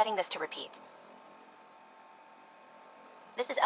setting this to repeat. This is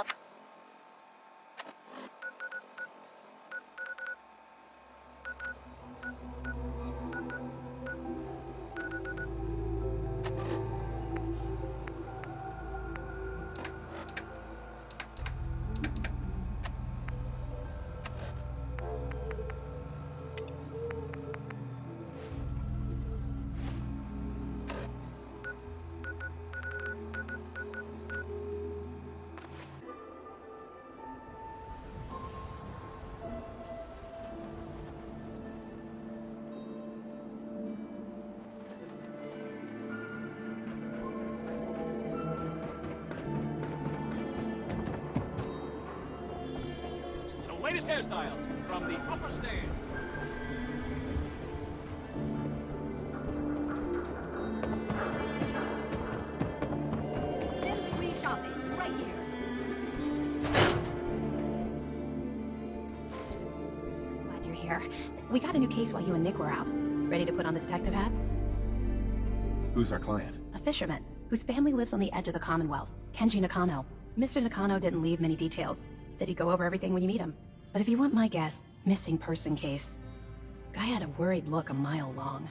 Latest hairstyles from the upper stands. Free shopping right here. glad you're here. We got a new case while you and Nick were out. Ready to put on the detective hat? Who's our client? A fisherman whose family lives on the edge of the Commonwealth, Kenji Nakano. Mr. Nakano didn't leave many details. Said he'd go over everything when you meet him. But if you want my guess, missing person case. Guy had a worried look a mile long.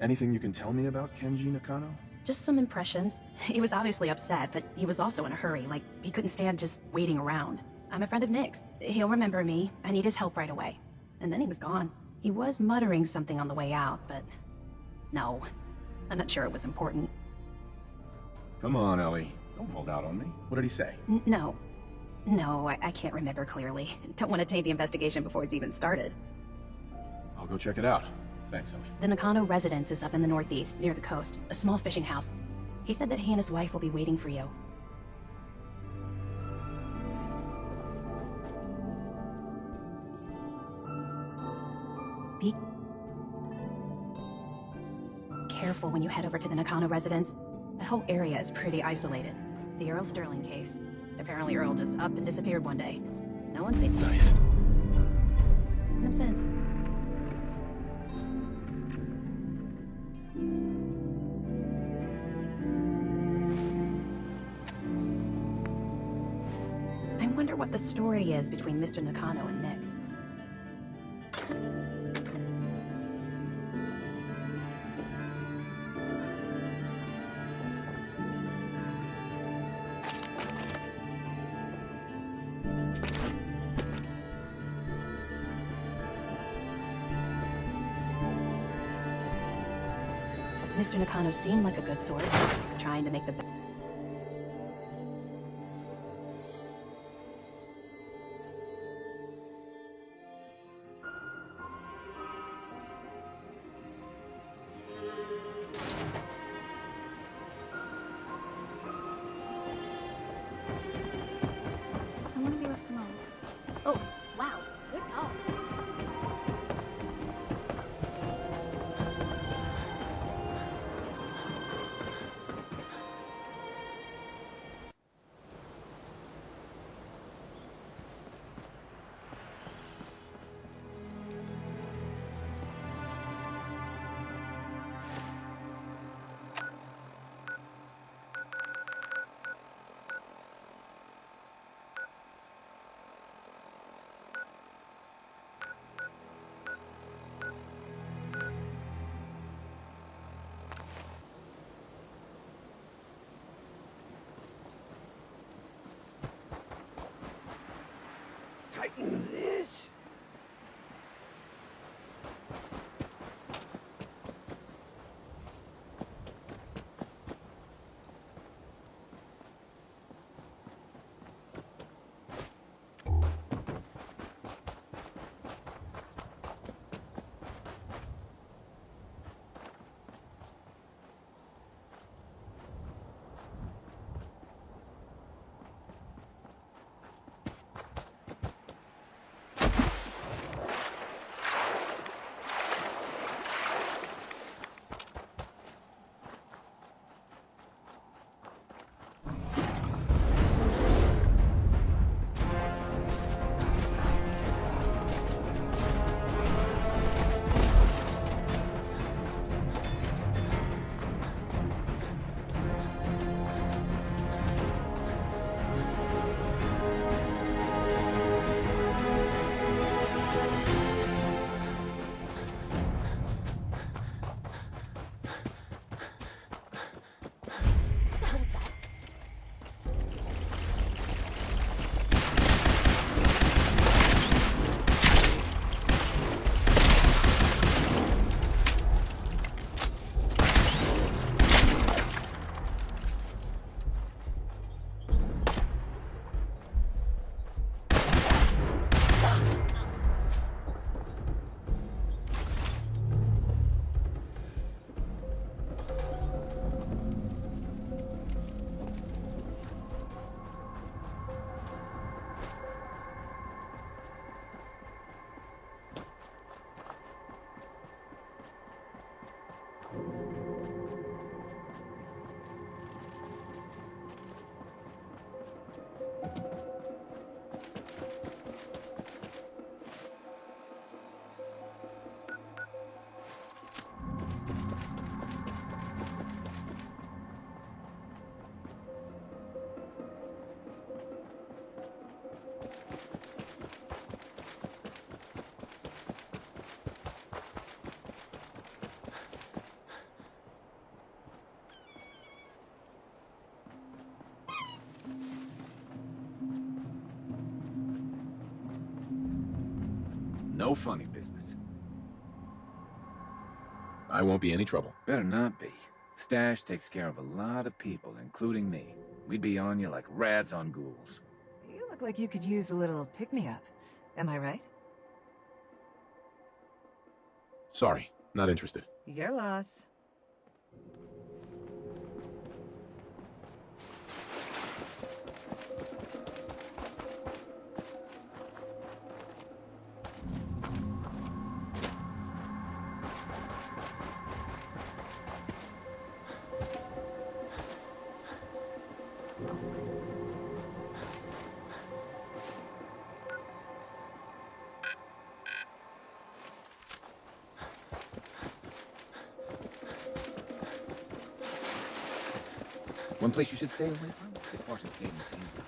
Anything you can tell me about Kenji Nakano? Just some impressions. He was obviously upset, but he was also in a hurry, like he couldn't stand just waiting around. I'm a friend of Nick's. He'll remember me. I need his help right away. And then he was gone. He was muttering something on the way out, but... no. I'm not sure it was important. Come on, Ellie. Don't hold out on me. What did he say? No. No, I can't remember clearly. Don't want to taint the investigation before it's even started. I'll go check it out. Thanks, Ellie. The Nakano residence is up in the northeast, near the coast. A small fishing house. He said that he and his wife will be waiting for you. Be careful when you head over to the Nakano residence. That whole area is pretty isolated. The Earl Sterling case. Apparently Earl just up and disappeared one day. No one seems... Nice. No sense. I wonder what the story is between Mr. Nakano and Nick. Mr. Nakano seemed like a good sort, trying to make the best. I want to be left alone. Oh, wow, you're tall. Tighten this. No funny business. I won't be any trouble. Better not be. Stash takes care of a lot of people, including me. We'd be on you like rats on ghouls. You look like you could use a little pick-me-up. Am I right? Sorry, not interested. Your loss. One place you should stay away from? This portion's getting seen some.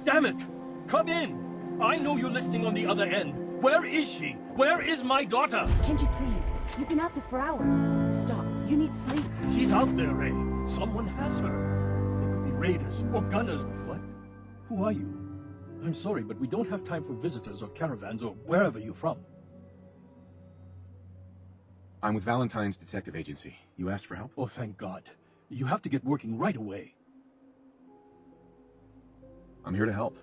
Damn it! Come in! I know you're listening on the other end. Where is she? Where is my daughter? Kenji, please. You've been at this for hours. Stop. You need sleep. She's out there, Ray. Someone has her. They could be raiders or gunners. What? Who are you? I'm sorry, but we don't have time for visitors or caravans or wherever you're from. I'm with Valentine's detective agency. You asked for help? Oh, thank God. You have to get working right away. I'm here to help.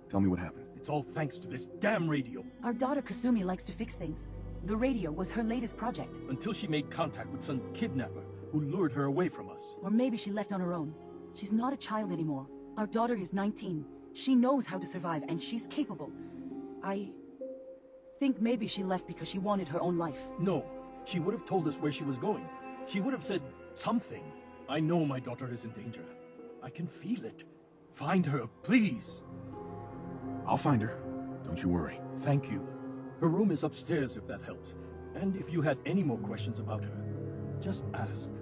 Tell me what happened. It's all thanks to this damn radio. Our daughter Kasumi likes to fix things. The radio was her latest project. Until she made contact with some kidnapper who lured her away from us. Or maybe she left on her own. She's not a child anymore. Our daughter is 19. She knows how to survive, and she's capable. I think maybe she left because she wanted her own life. No, she would have told us where she was going. She would have said something. I know my daughter is in danger. I can feel it. Find her, please. I'll find her. Don't you worry. Thank you. Her room is upstairs if that helps. And if you had any more questions about her, just ask.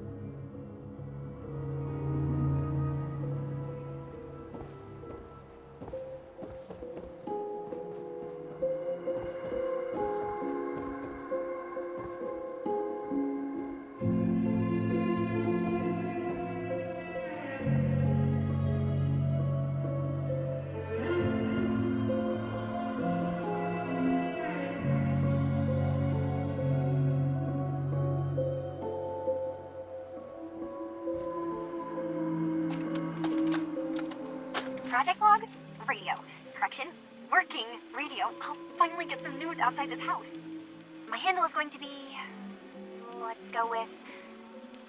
Project log? Radio. Correction. Working radio. I'll finally get some news outside this house. My handle is going to be... let's go with...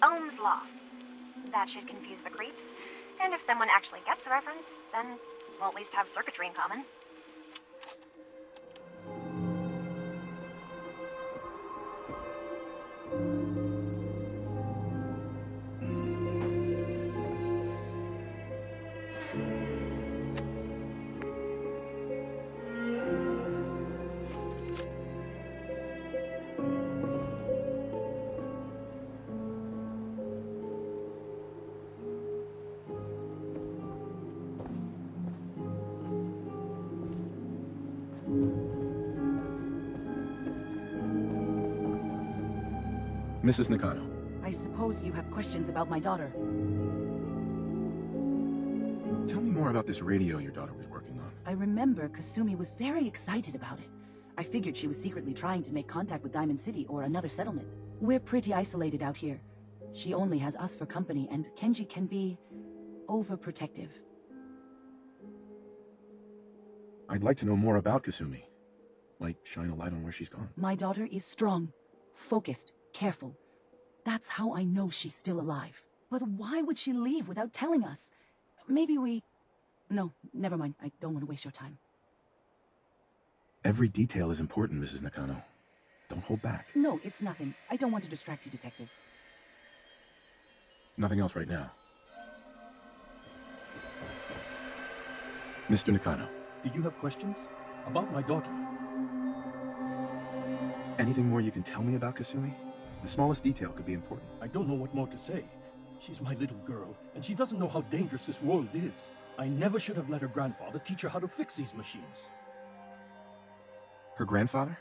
Ohm's Law. That should confuse the creeps. And if someone actually gets the reference, then we'll at least have circuitry in common. Mrs. Nakano. I suppose you have questions about my daughter. Tell me more about this radio your daughter was working on. I remember Kasumi was very excited about it. I figured she was secretly trying to make contact with Diamond City or another settlement. We're pretty isolated out here. She only has us for company, and Kenji can be overprotective. I'd like to know more about Kasumi. Might shine a light on where she's gone. My daughter is strong, focused, careful. That's how I know she's still alive. But why would she leave without telling us? Maybe we... No, never mind. I don't want to waste your time. Every detail is important, Mrs. Nakano. Don't hold back. No, it's nothing. I don't want to distract you, Detective. Nothing else right now. Mr. Nakano. Did you have questions? About my daughter? Anything more you can tell me about Kasumi? The smallest detail could be important. I don't know what more to say. She's my little girl, and she doesn't know how dangerous this world is. I never should have let her grandfather teach her how to fix these machines. Her grandfather?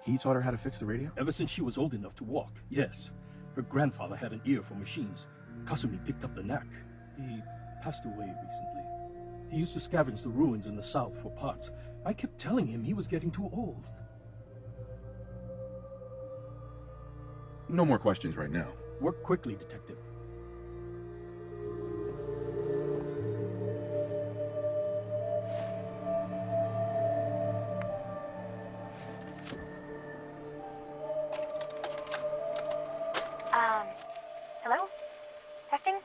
He taught her how to fix the radio? Ever since she was old enough to walk, yes. Her grandfather had an ear for machines. Kasumi picked up the knack. He passed away recently. He used to scavenge the ruins in the south for parts. I kept telling him he was getting too old. No more questions right now. Work quickly, Detective. Hello? Testing?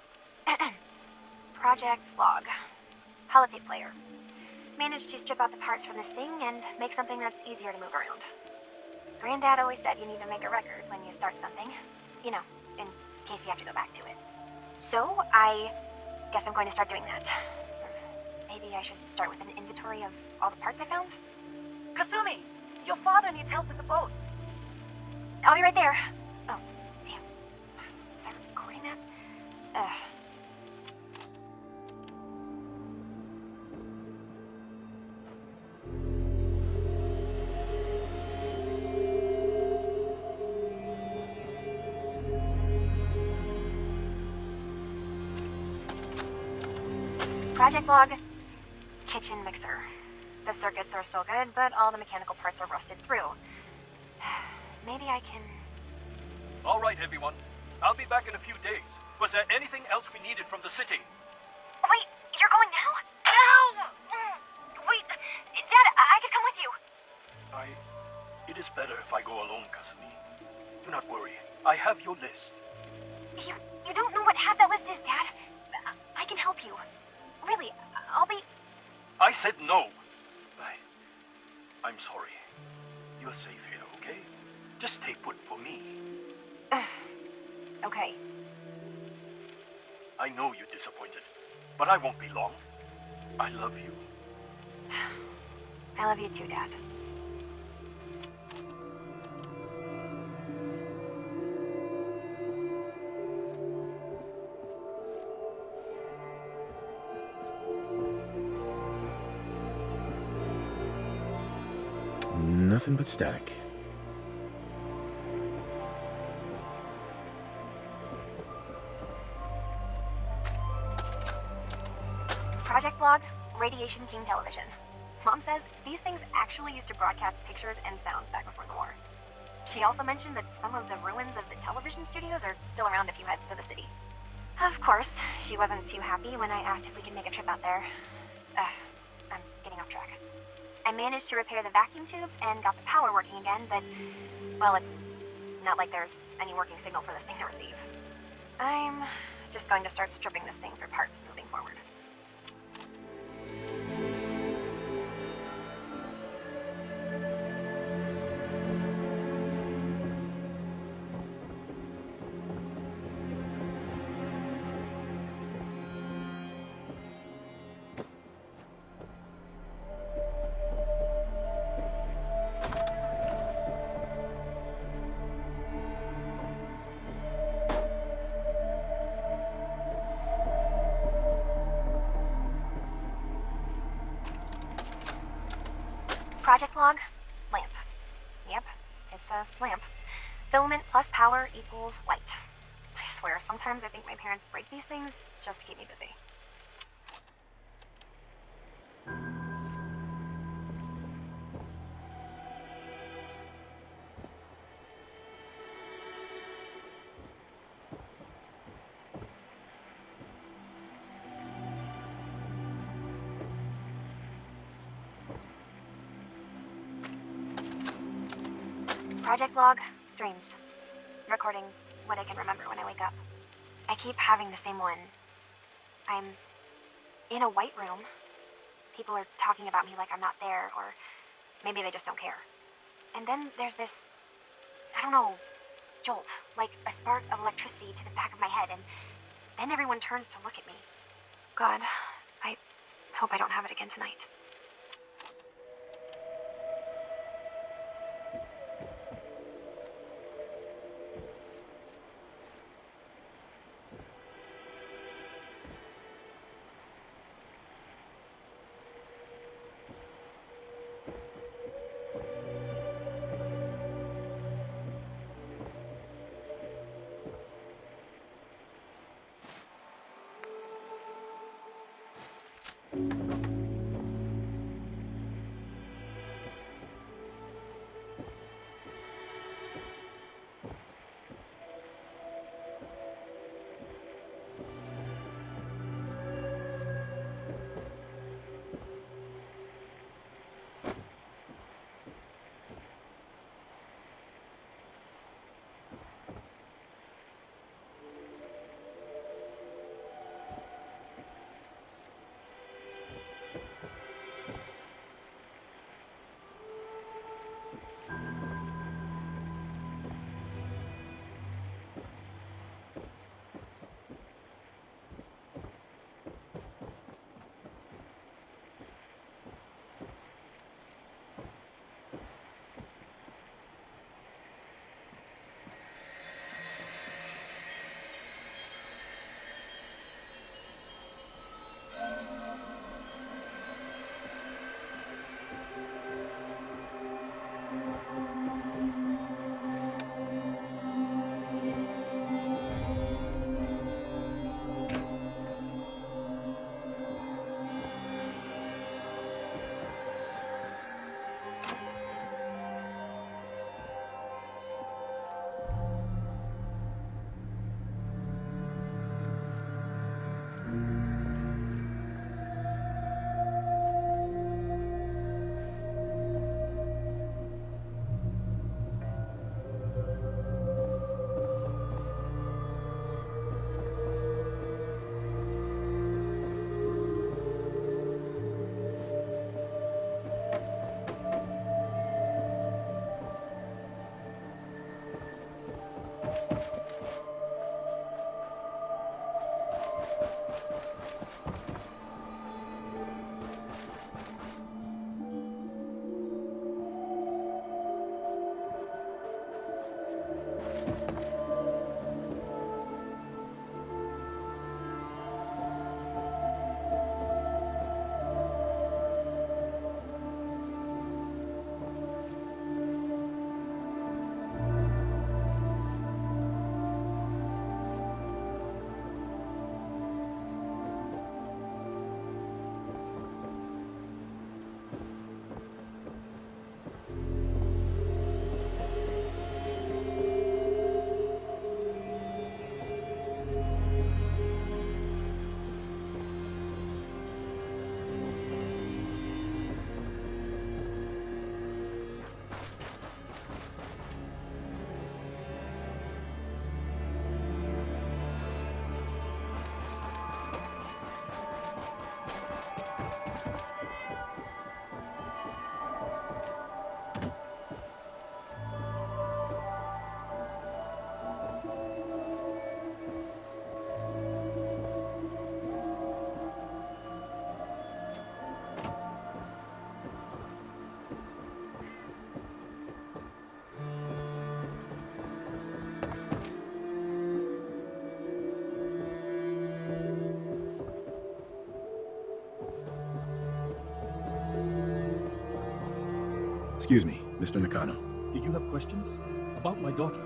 Project log. Holotape player. Managed to strip out the parts from this thing and make something that's easier to move around. Granddad always said you need to make a record when you start something. You know, in case you have to go back to it. So, I guess I'm going to start doing that. Maybe I should start with an inventory of all the parts I found? Kasumi! Your father needs help with the boat! I'll be right there. Oh, damn. Was I recording that? Ugh. Project log. Kitchen mixer. The circuits are still good, but all the mechanical parts are rusted through. Maybe I can... All right, everyone. I'll be back in a few days. Was there anything else we needed from the city? Wait, you're going now? No! Wait, Dad, I could come with you. It is better if I go alone, Kasumi. Do not worry. I have your list. You don't know what half that list is, Dad. I can help you. Really, I'll be... I said no. I'm sorry. You're safe here, okay? Just stay put for me. Okay. I know you're disappointed, but I won't be long. I love you. I love you too, Dad. Nothing but static. Project log, Radiation King Television. Mom says these things actually used to broadcast pictures and sounds back before the war. She also mentioned that some of the ruins of the television studios are still around if you head to the city. Of course, she wasn't too happy when I asked if we could make a trip out there. I'm getting off track. I managed to repair the vacuum tubes and got the power working again, but, well, it's not like there's any working signal for this thing to receive. I'm just going to start stripping this thing for parts moving forward. Project log, lamp. Yep, it's a lamp. Filament plus power equals light. I swear, sometimes I think my parents break these things just to keep me busy. Project log, dreams. Recording what I can remember when I wake up. I keep having the same one. I'm in a white room. People are talking about me like I'm not there, or maybe they just don't care. And then there's this, I don't know, jolt, like a spark of electricity to the back of my head, and then everyone turns to look at me. God, I hope I don't have it again tonight. Excuse me, Mr. Nakano. Did you have questions? About my daughter?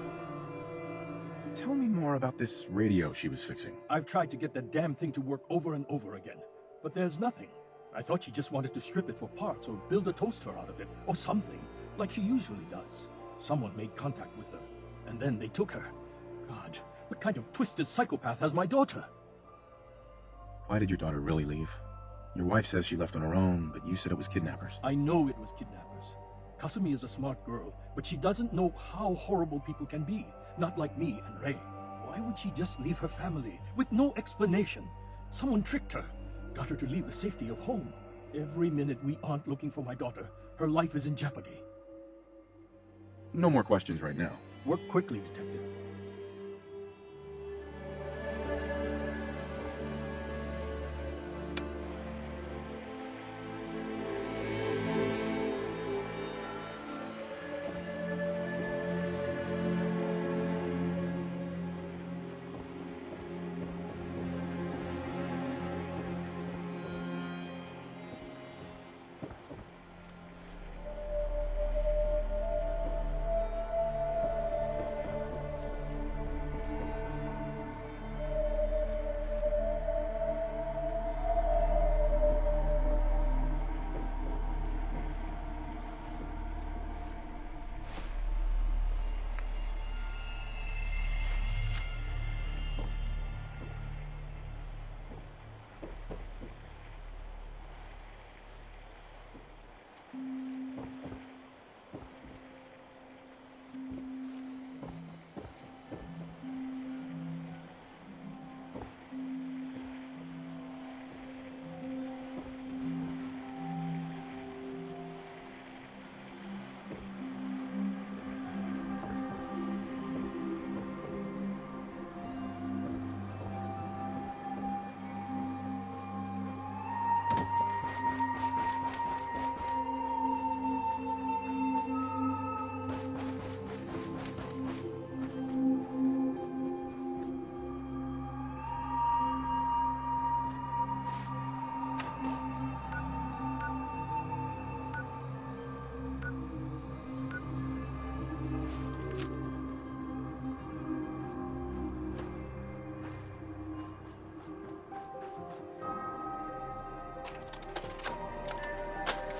Tell me more about this radio she was fixing. I've tried to get that damn thing to work over and over again, but there's nothing. I thought she just wanted to strip it for parts or build a toaster out of it, or something, like she usually does. Someone made contact with her, and then they took her. God, what kind of twisted psychopath has my daughter? Why did your daughter really leave? Your wife says she left on her own, but you said it was kidnappers. I know it was kidnappers. Kasumi is a smart girl, but she doesn't know how horrible people can be, not like me and Ray. Why would she just leave her family, with no explanation? Someone tricked her, got her to leave the safety of home. Every minute we aren't looking for my daughter, her life is in jeopardy. No more questions right now. Work quickly, Detective.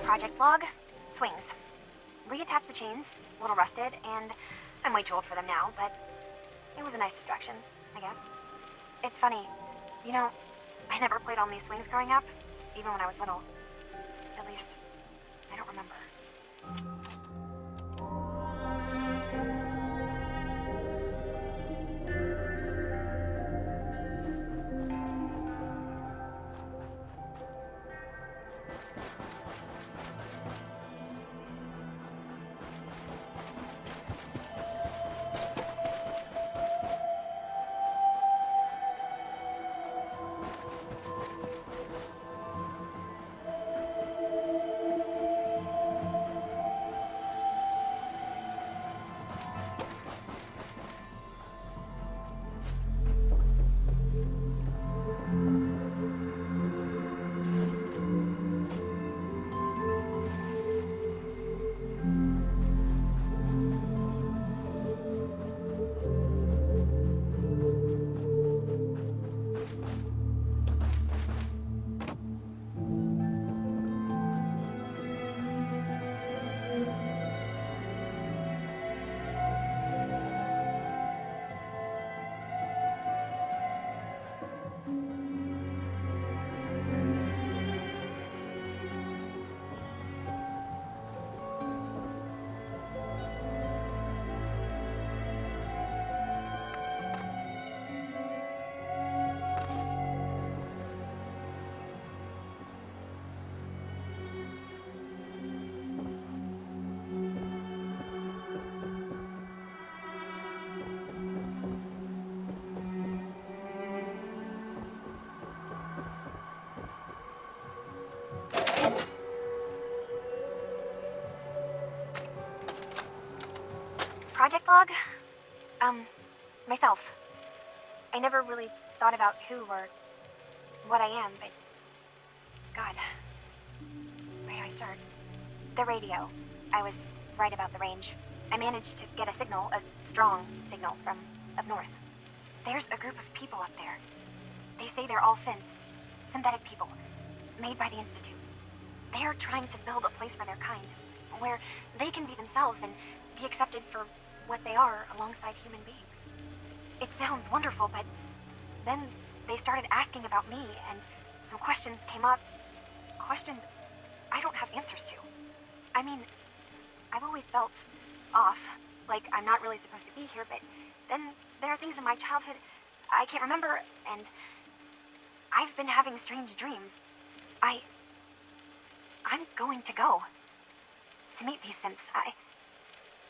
Project log, swings. Reattach the chains, a little rusted, and I'm way too old for them now, but it was a nice distraction, I guess. It's funny, you know, I never played on these swings growing up, even when I was little. At least, I don't remember. Project log? Myself. I never really thought about who or what I am, but God, where do I start? The radio. I was right about the range. I managed to get a signal, a strong signal from up north. There's a group of people up there. They say they're all synthetic people, made by the Institute. They are trying to build a place for their kind, where they can be themselves and be accepted for what they are alongside human beings. It sounds wonderful, but then they started asking about me, and some questions came up. Questions I don't have answers to. I mean, I've always felt off, like I'm not really supposed to be here, but then there are things in my childhood I can't remember, and I've been having strange dreams. I'm going to go to meet these synths.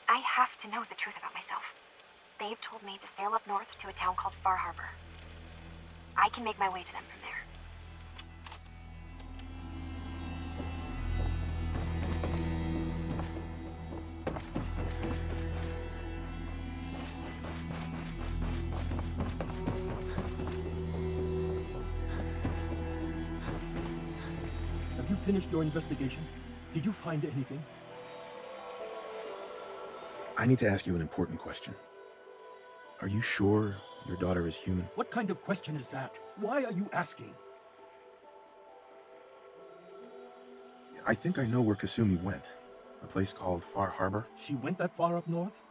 I have to know the truth about myself. They've told me to sail up north to a town called Far Harbor. I can make my way to them from there. Have you finished your investigation? Did you find anything? I need to ask you an important question. Are you sure your daughter is human? What kind of question is that? Why are you asking? I think I know where Kasumi went. A place called Far Harbor. She went that far up north?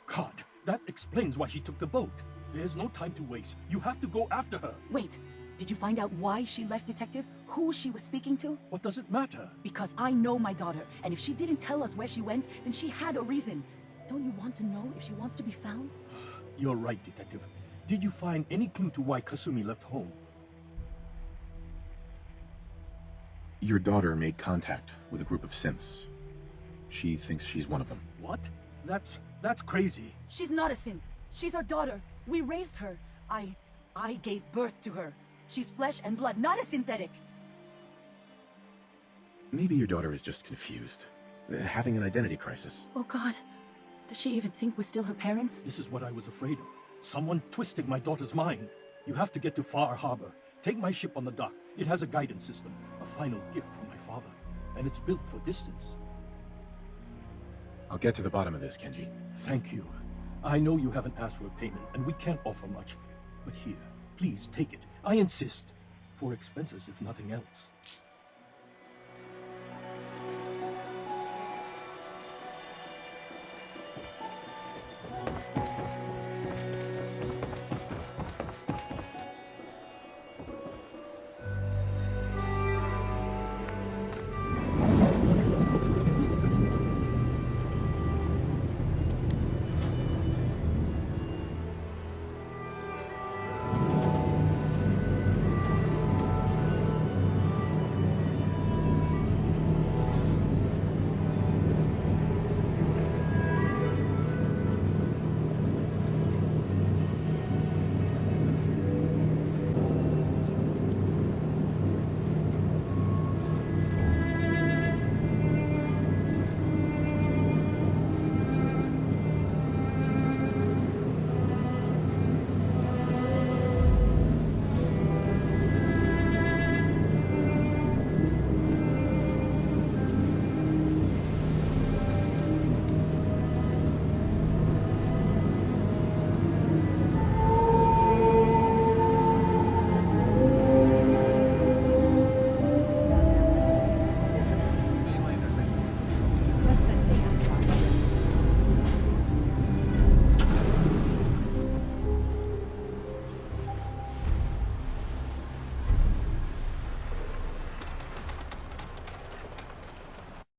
God, that explains why she took the boat. There's no time to waste. You have to go after her. Wait, did you find out why she left, Detective? Who she was speaking to? What does it matter? Because I know my daughter, and if she didn't tell us where she went, then she had a reason. Don't you want to know if she wants to be found? You're right, Detective. Did you find any clue to why Kasumi left home? Your daughter made contact with a group of synths. She thinks she's one of them. What? That's crazy. She's not a synth. She's our daughter. We raised her. I gave birth to her. She's flesh and blood, not a synthetic. Maybe your daughter is just confused. Having an identity crisis. Oh God. Does she even think we're still her parents? This is what I was afraid of. Someone twisting my daughter's mind. You have to get to Far Harbor. Take my ship on the dock. It has a guidance system, a final gift from my father. And it's built for distance. I'll get to the bottom of this, Kenji. Thank you. I know you haven't asked for a payment, and we can't offer much. But here, please take it. I insist. For expenses, if nothing else.